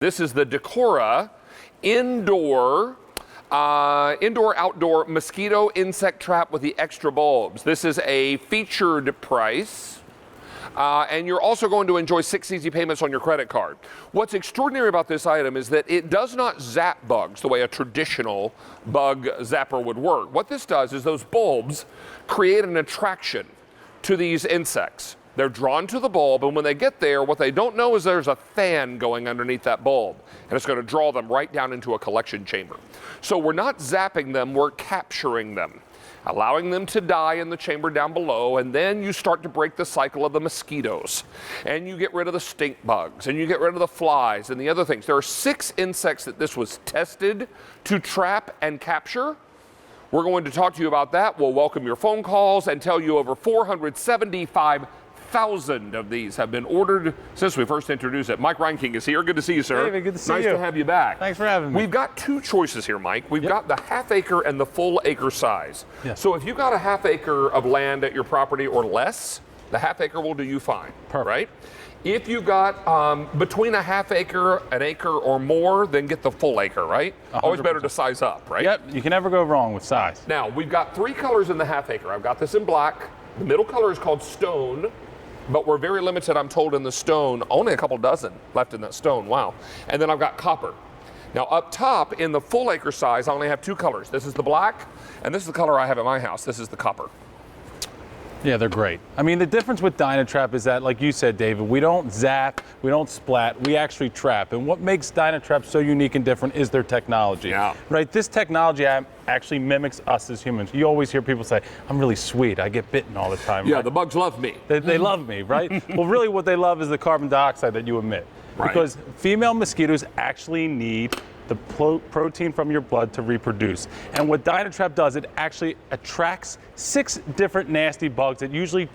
This is the Decora indoor-outdoor mosquito insect trap with the extra bulbs. This is a featured price. And you're also going to enjoy 6 easy payments on your credit card. What's extraordinary about this item is that it does not zap bugs the way a traditional bug zapper would work. What this does is those bulbs create an attraction to these insects. They're drawn to the bulb, and when they get there, what they don't know is there's a fan going underneath that bulb, and it's going to draw them right down into a collection chamber. So we're not zapping them, we're capturing them, allowing them to die in the chamber down below, and then you start to break the cycle of the mosquitoes, and you get rid of the stink bugs, and you get rid of the flies and the other things. There are 6 insects that this was tested to trap and capture. We're going to talk to you about that. We'll welcome your phone calls and tell you over 475,000 of these have been ordered since we first introduced it. Mike Reinking is here. Good to see you, sir. David, good to see you. Nice to have you back. Thanks for having me. We've got 2 choices here, Mike. We've got the half acre and the full acre size. Yes. So if you've got a half acre of land at your property or less, the half acre will do you fine. Perfect. Right? If you got between a half acre, an acre or more, then get the full acre, right? 100%. Always better to size up, right? Yep, you can never go wrong with size. Now, we've got 3 colors in the half acre. I've got this in black. The middle color is called stone, but we're very limited, I'm told, in the stone. Only a couple dozen left in that stone, wow. And then I've got copper. Now, up top, in the full acre size, I only have 2 colors. This is the black, and this is the color I have at my house. This is the copper. Yeah, they're great. I mean, the difference with DynaTrap is that, like you said, David, we don't zap, we don't splat, we actually trap. And what makes DynaTrap so unique and different is their technology. Yeah. Right? This technology actually mimics us as humans. You always hear people say, I'm really sweet, I get bitten all the time. Yeah, right? the bugs love me. They love me, right? Well, really what they love is the carbon dioxide that you emit. Right. Because female mosquitoes actually need the protein from your blood to reproduce. And what DynaTrap does, it actually attracts 6 different nasty bugs that usually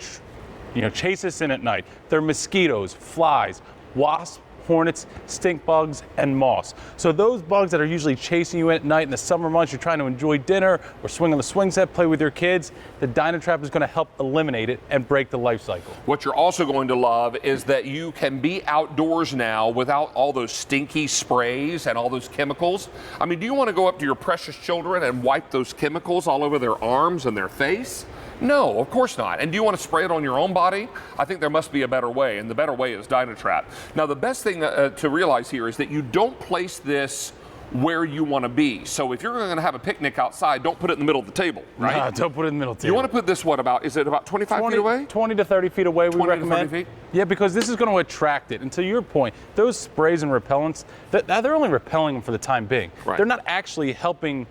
chase us in at night. They're mosquitoes, flies, wasps, hornets, stink bugs, and moths. So those bugs that are usually chasing you at night in the summer months, you're trying to enjoy dinner or swing on the swing set, play with your kids, the DynaTrap is going to help eliminate it and break the life cycle. What you're also going to love is that you can be outdoors now without all those stinky sprays and all those chemicals. I mean, do you want to go up to your precious children and wipe those chemicals all over their arms and their face? No, of course not. And do you want to spray it on your own body? I think there must be a better way, and the better way is DynaTrap. Now, the best thing to realize here is that you don't place this where you want to be. So if you're going to have a picnic outside, don't put it in the middle of the table, right? No, don't put it in the middle of the table. You want to put this, is it about 25 feet away? 20 to 30 feet away, we 20 recommend. to 30 feet? Yeah, because this is going to attract it. And to your point, those sprays and repellents, they're only repelling them for the time being. Right. They're not actually helping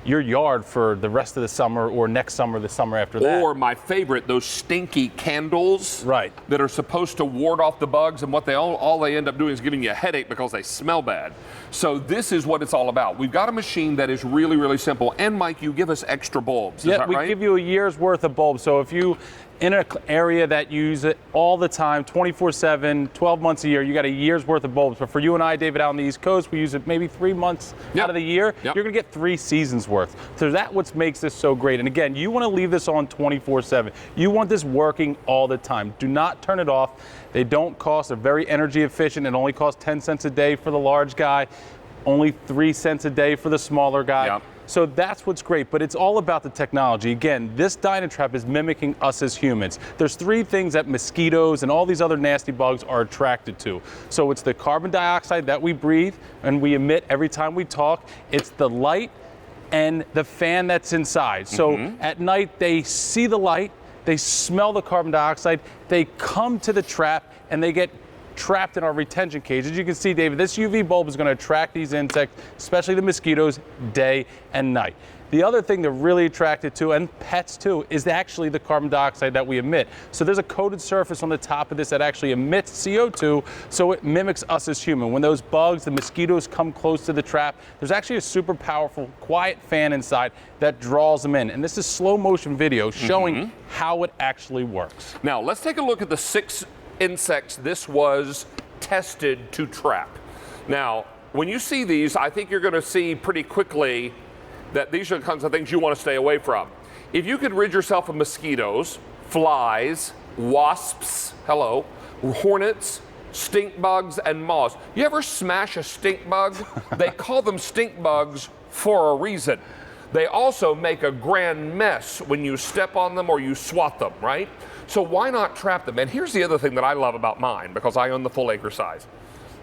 your yard for the rest of the summer or next summer, the summer after that. Or my favorite, those stinky candles, right, that are supposed to ward off the bugs, and what all they end up doing is giving you a headache because they smell bad. So this is what it's all about. We've got a machine that is really, really simple. And Mike, you give us extra bulbs. Yeah, is that right? We give you a year's worth of bulbs. So if you in an area that use it all the time, 24/7, 12 months a year, you got a year's worth of bulbs. But for you and I, David, out on the East Coast, we use it maybe 3 months out of the year. You're going to get 3 seasons worth. So that's what makes this so great. And again, you want to leave this on 24/7. You want this working all the time. Do not turn it off. They don't cost. They're very energy efficient. It only costs 10 cents a day for the large guy, only 3 cents a day for the smaller guy. Yep. So that's what's great, but it's all about the technology. Again, this DynaTrap is mimicking us as humans. There's 3 things that mosquitoes and all these other nasty bugs are attracted to. So it's the carbon dioxide that we breathe and we emit every time we talk. It's the light and the fan that's inside. So at night, they see the light, they smell the carbon dioxide, they come to the trap, and they get trapped in our retention cage. As you can see, David, this UV bulb is going to attract these insects, especially the mosquitoes, day and night. The other thing they're really attracted to, and pets too, is actually the carbon dioxide that we emit. So there's a coated surface on the top of this that actually emits CO2, so it mimics us as human. When those bugs, the mosquitoes, come close to the trap, there's actually a super powerful, quiet fan inside that draws them in. And this is slow motion video showing how it actually works. Now, let's take a look at the 6 insects this was tested to trap. Now, when you see these, I think you're going to see pretty quickly that these are the kinds of things you want to stay away from. If you could rid yourself of mosquitoes, flies, wasps, hornets, stink bugs and moths. You ever smash a stink bug? They call them stink bugs for a reason. They also make a grand mess when you step on them or you swat them, right? So why not trap them? And here's the other thing that I love about mine, because I own the full acre size.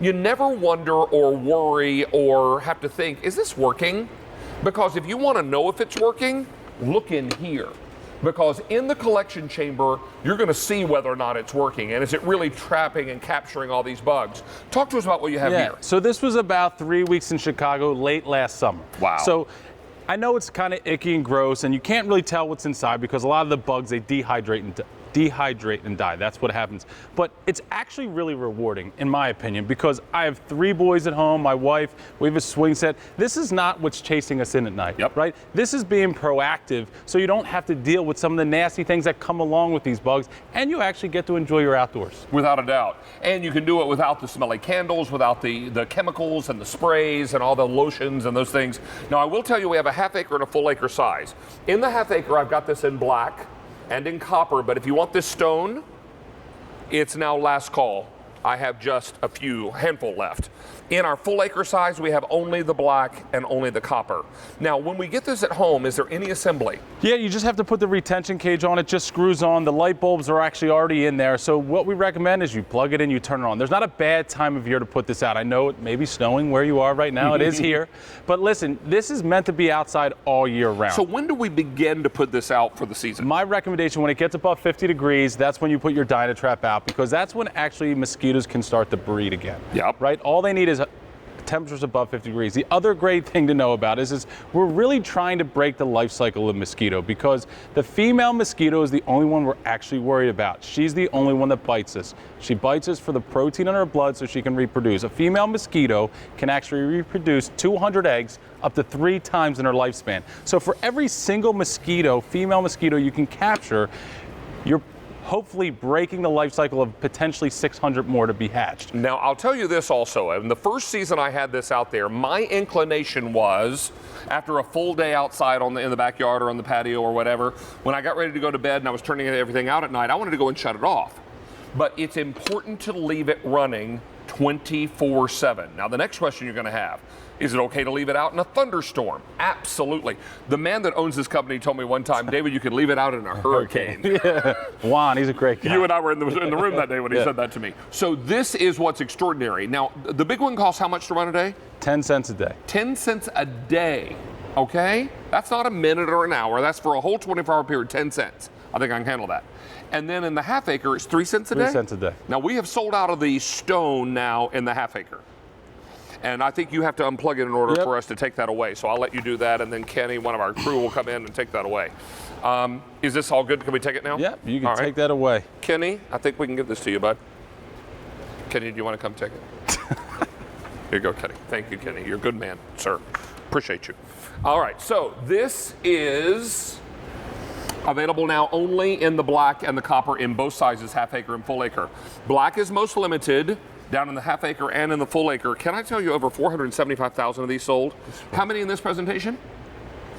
You never wonder or worry or have to think, is this working? Because if you want to know if it's working, look in here. Because in the collection chamber, you're going to see whether or not it's working. And is it really trapping and capturing all these bugs? Talk to us about what you have here. So this was about 3 weeks in Chicago late last summer. Wow. So I know it's kind of icky and gross, and you can't really tell what's inside because a lot of the bugs, they dehydrate and die. That's what happens. But it's actually really rewarding, in my opinion, because I have 3 boys at home, my wife, we have a swing set. This is not what's chasing us in at night, right? This is being proactive, so you don't have to deal with some of the nasty things that come along with these bugs, and you actually get to enjoy your outdoors. Without a doubt. And you can do it without the smelly candles, without the chemicals and the sprays and all the lotions and those things. Now, I will tell you, we have a half acre and a full acre size. In the half acre, I've got this in black and in copper, but if you want this stone, it's now last call. I have just a handful left. In our full acre size, we have only the black and only the copper. Now, when we get this at home, is there any assembly? Yeah, you just have to put the retention cage on. It just screws on. The light bulbs are actually already in there. So what we recommend is you plug it in, you turn it on. There's not a bad time of year to put this out. I know it may be snowing where you are right now. It is here. But listen, this is meant to be outside all year round. So when do we begin to put this out for the season? My recommendation, when it gets above 50 degrees, that's when you put your DynaTrap out, because that's when actually mosquitoes can start to breed again. Right? All they need is temperatures above 50 degrees. The other great thing to know about is we're really trying to break the life cycle of mosquito, because the female mosquito is the only one we're actually worried about. She's the only one that bites us. She bites us for the protein in her blood so she can reproduce. A female mosquito can actually reproduce 200 eggs up to 3 times in her lifespan. So for every single mosquito, female mosquito you can capture, you're hopefully breaking the life cycle of potentially 600 more to be hatched. Now, I'll tell you this also. In the first season I had this out there, my inclination was, after a full day outside in the backyard or on the patio or whatever, when I got ready to go to bed and I was turning everything out at night, I wanted to go and shut it off. But it's important to leave it running 24/7. Now, the next question you're going to have, is it okay to leave it out in a thunderstorm? Absolutely. The man that owns this company told me one time, David, you can leave it out in a hurricane. Juan, he's a great guy. You and I were in the room that day when he said that to me. So this is what's extraordinary. Now, the big one costs how much to run a day? 10 cents a day. 10 cents a day, okay? That's not a minute or an hour. That's for a whole 24-hour period, 10 cents. I think I can handle that. And then in the half acre, it's 3 cents a day? 3 cents a day. Now, we have sold out of the stone now in the half acre. And I think you have to unplug it in order for us to take that away. So I'll let you do that, and then Kenny, one of our crew, will come in and take that away. Is this all good? Can we take it now? Yeah, you can take that away. Kenny, I think we can give this to you, bud. Kenny, do you want to come take it? Here you go, Kenny. Thank you, Kenny. You're a good man, sir. Appreciate you. All right, so this is available now only in the black and the copper in both sizes, half acre and full acre. Black is most limited, down in the half acre and in the full acre. Can I tell you, over 475,000 of these sold? How many in this presentation?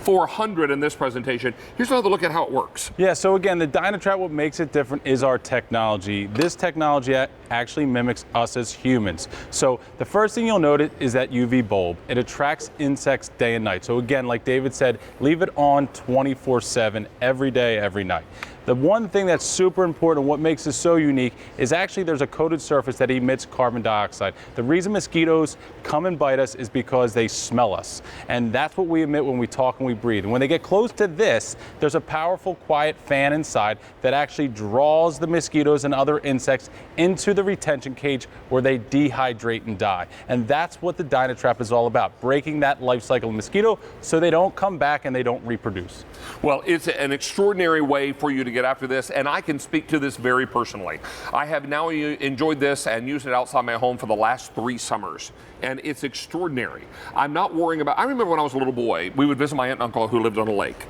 400 in this presentation. Here's another look at how it works. Yeah, so again, the DynaTrap, what makes it different is our technology. This technology actually mimics us as humans. So the first thing you'll notice is that UV bulb. It attracts insects day and night. So again, like David said, leave it on 24/7, every day, every night. The one thing that's super important, what makes this so unique, is actually there's a coated surface that emits carbon dioxide. The reason mosquitoes come and bite us is because they smell us. And that's what we emit when we talk and we breathe. And when they get close to this, there's a powerful, quiet fan inside that actually draws the mosquitoes and other insects into the retention cage where they dehydrate and die. And that's what the DynaTrap is all about, breaking that life cycle of mosquito so they don't come back and they don't reproduce. Well, it's an extraordinary way for you to get after this, and I can speak to this very personally. I have now enjoyed this and used it outside my home for the last 3 summers, and it's extraordinary. I'm not worrying about, I remember when I was a little boy, we would visit my aunt and uncle who lived on a lake,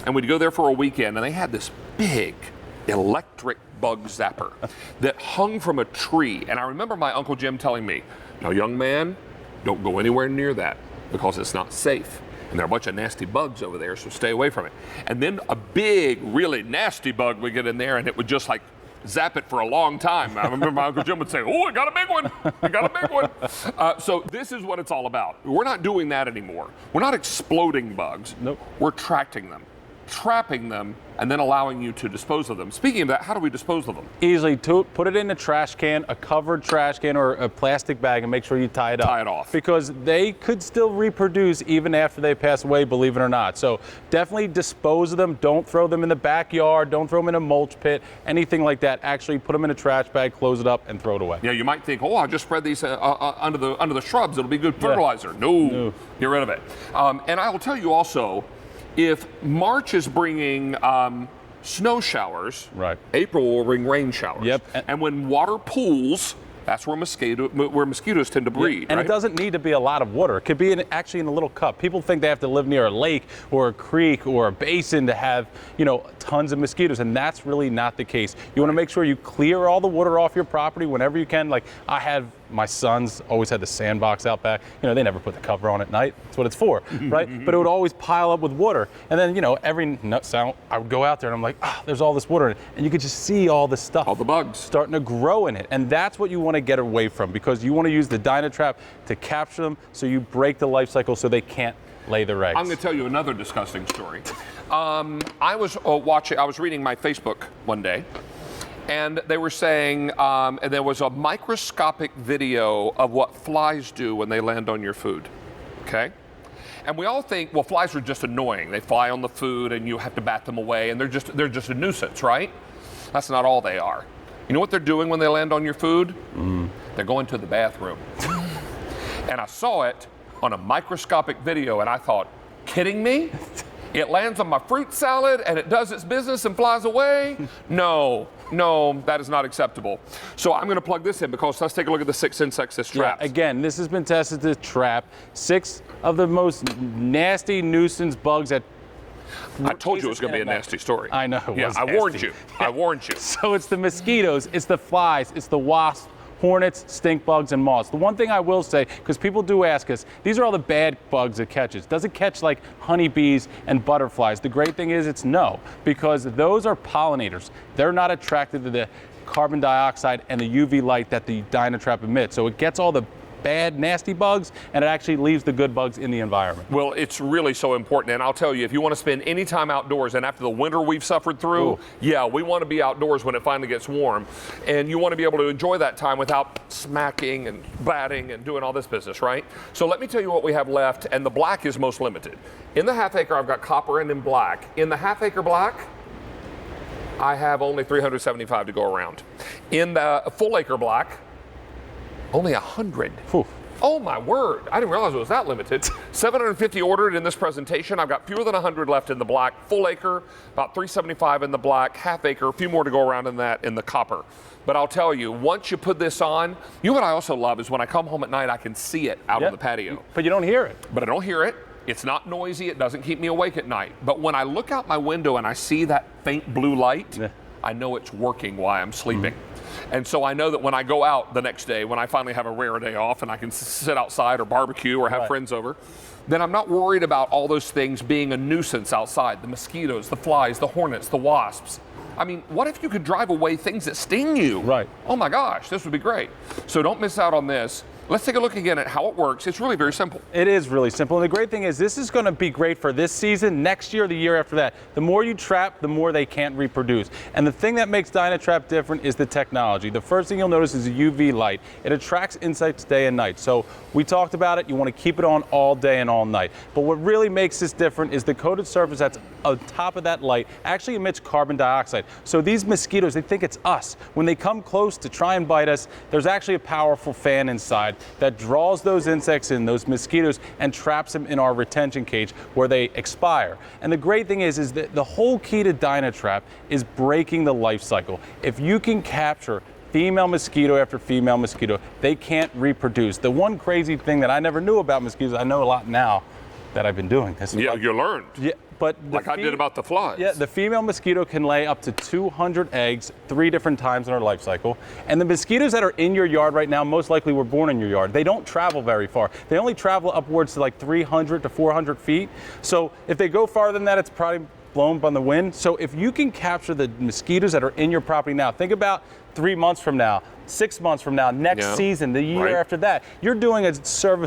and we'd go there for a weekend, and they had this big electric bug zapper that hung from a tree. And I remember my Uncle Jim telling me, "Now, young man, don't go anywhere near that because it's not safe. And there are a bunch of nasty bugs over there, so stay away from it." And then a big, really nasty bug would get in there, and it would just like zap it for a long time. I remember my Uncle Jim would say, oh, I got a big one. I got a big one. So this is what it's all about. We're not doing that anymore. We're not exploding bugs. Nope. We're tracking them, trapping them, and then allowing you to dispose of them. Speaking of that, how do we dispose of them? Easily, put it in a trash can, a covered trash can or a plastic bag, and make sure you tie it up. Tie it off. Because they could still reproduce even after they pass away, believe it or not. So definitely dispose of them. Don't throw them in the backyard. Don't throw them in a mulch pit, anything like that. Actually put them in a trash bag, close it up, and throw it away. Yeah, you might think, oh, I'll just spread these under the shrubs. It'll be good fertilizer. Yeah. No, get rid of it. And I will tell you also, if March is bringing snow showers, right, April will bring rain showers. Yep. And when water pools, that's where mosquitoes tend to breed. Yeah. And right? It doesn't need to be a lot of water. It could be actually in a little cup. People think they have to live near a lake or a creek or a basin to have, tons of mosquitoes, and that's really not the case. You want to make sure you clear all the water off your property whenever you can. Like my sons always had the sandbox out back. They never put the cover on at night. That's what it's for, right? But it would always pile up with water. And then, every sound, I would go out there and I'm like, there's all this water in it. And you could just see all the stuff. All the bugs. Starting to grow in it. And that's what you want to get away from, because you want to use the DynaTrap to capture them so you break the life cycle so they can't lay their eggs. I'm going to tell you another disgusting story. I was reading my Facebook one day, and they were saying, and there was a microscopic video of what flies do when they land on your food, okay? And we all think, well, flies are just annoying. They fly on the food and you have to bat them away, and they're just a nuisance, right? That's not all they are. You know what they're doing when they land on your food? They're going to the bathroom. And I saw it on a microscopic video, and I thought, kidding me? It lands on my fruit salad and it does its business and flies away? No, that is not acceptable. So I'm going to plug this in, because let's take a look at the 6 insects this traps. Yeah, again, this has been tested to trap 6 of the most nasty nuisance bugs that I told you it was going to be a nasty story. I know. Yeah, I warned you. I warned you. So it's the mosquitoes, it's the flies, it's the wasps, hornets, stink bugs, and moths. The one thing I will say, because people do ask us, these are all the bad bugs it catches. Does it catch like honeybees and butterflies? The great thing is it's no, because those are pollinators. They're not attracted to the carbon dioxide and the UV light that the DynaTrap emits. So it gets all the bad, nasty bugs, and it actually leaves the good bugs in the environment. Well, it's really so important, and I'll tell you, if you want to spend any time outdoors, and after the winter we've suffered through, yeah, we want to be outdoors when it finally gets warm, and you want to be able to enjoy that time without smacking and batting and doing all this business, right? So let me tell you what we have left, and the black is most limited. In the half acre, I've got copper and in black. In the half acre black, I have only 375 to go around. In the full acre black, only 100. Oof. Oh my word, I didn't realize it was that limited. 750 ordered in this presentation. I've got fewer than 100 left in the black. Full acre, about 375 in the black. Half acre, a few more to go around in that in the copper. But I'll tell you, once you put this on, you know what I also love is when I come home at night, I can see it out on the patio. But you don't hear it. But I don't hear it. It's not noisy. It doesn't keep me awake at night. But when I look out my window and I see that faint blue light, I know it's working while I'm sleeping. And so I know that when I go out the next day, when I finally have a rare day off and I can sit outside or barbecue or have friends over, then I'm not worried about all those things being a nuisance outside. The mosquitoes, the flies, the hornets, the wasps. I mean, what if you could drive away things that sting you? Right. Oh my gosh, this would be great. So don't miss out on this. Let's take a look again at how it works. It's really very simple. It is really simple. And the great thing is this is going to be great for this season, next year, the year after that. The more you trap, the more they can't reproduce. And the thing that makes DynaTrap different is the technology. The first thing you'll notice is the UV light. It attracts insects day and night. So we talked about it. You want to keep it on all day and all night. But what really makes this different is the coated surface that's on top of that light actually emits carbon dioxide. So these mosquitoes, they think it's us. When they come close to try and bite us, there's actually a powerful fan inside that draws those insects in, those mosquitoes, and traps them in our retention cage where they expire. And the great thing is that the whole key to DynaTrap is breaking the life cycle. If you can capture female mosquito after female mosquito, they can't reproduce. The one crazy thing that I never knew about mosquitoes, I know a lot now that I've been doing this. Yeah, you learned. Yeah, but like I did about the flies. Yeah, the female mosquito can lay up to 200 eggs 3 different times in her life cycle. And the mosquitoes that are in your yard right now most likely were born in your yard. They don't travel very far. They only travel upwards to like 300 to 400 feet. So if they go farther than that, it's probably blown by the wind. So if you can capture the mosquitoes that are in your property now, think about 3 months from now, 6 months from now, next season, the year after that, you're doing a service